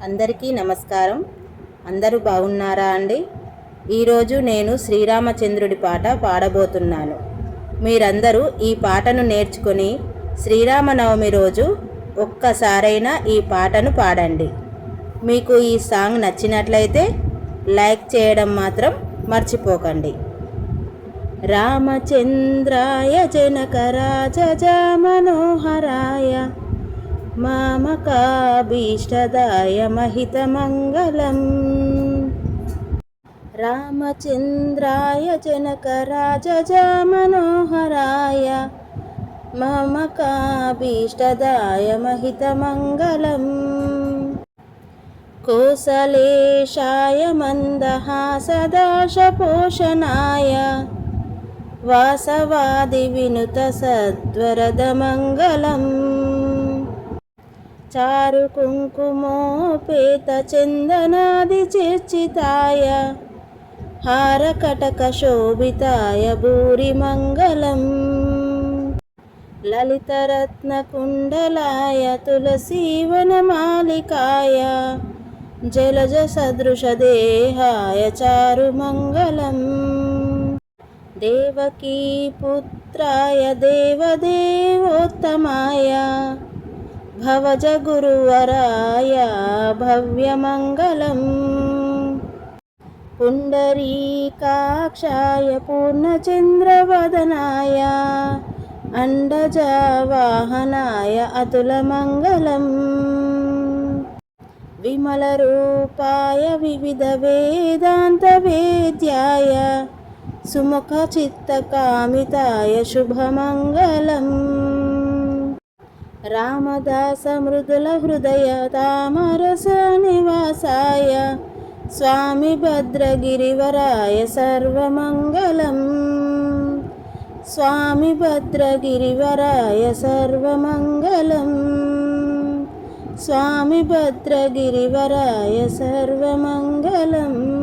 అందరికీ నమస్కారం. అందరూ బాగున్నారా అండి? ఈరోజు నేను శ్రీరామచంద్రుడి పాట పాడబోతున్నాను. మీరందరూ ఈ పాటను నేర్చుకొని శ్రీరామనవమి రోజు ఒక్కసారైనా ఈ పాటను పాడండి. మీకు ఈ సాంగ్ నచ్చినట్లయితే లైక్ చేయడం మాత్రం మర్చిపోకండి. రామచంద్రాయ జనకరాజ మనోహరాయ మామకాభీష్టదాయ మహితమంగళం. రామచంద్రాయ జనకరాజ మనోహరాయ మామకాభీష్టదాయ మహితమంగళం. కోసలేశాయ మందహాసదాశపోషణాయ వాసవాది వినుత సద్వరదమంగళం. చారు కుంకుమోపేత చందనాది చర్చితాయ హారకటక శోభితాయ భూరిమంగళం. లలితరత్నకుండలాయ తులసీవనమాలికాయ జలజ సదృశదేహాయ చారుమంగళం. దేవకీ పుత్రాయ దేవదేవోత్తమాయ భవజ గురువరాయ భవ్యమంగళం. పుండరీకాక్షాయ పూర్ణచంద్రవదనాయ అండజవాహనాయ అతులమంగళం. విమలరూపాయ వివిధ వేదాంత వేద్యాయ సుముఖ చిత్తకామితాయ శుభమంగళం. రామదాస మృదుల హృదయ తామరస నివాసాయ స్వామి భద్రగిరివరాయ సర్వమంగళం. స్వామి భద్రగిరివరాయ సర్వమంగళం. స్వామి భద్రగిరివరాయ సర్వమంగళం.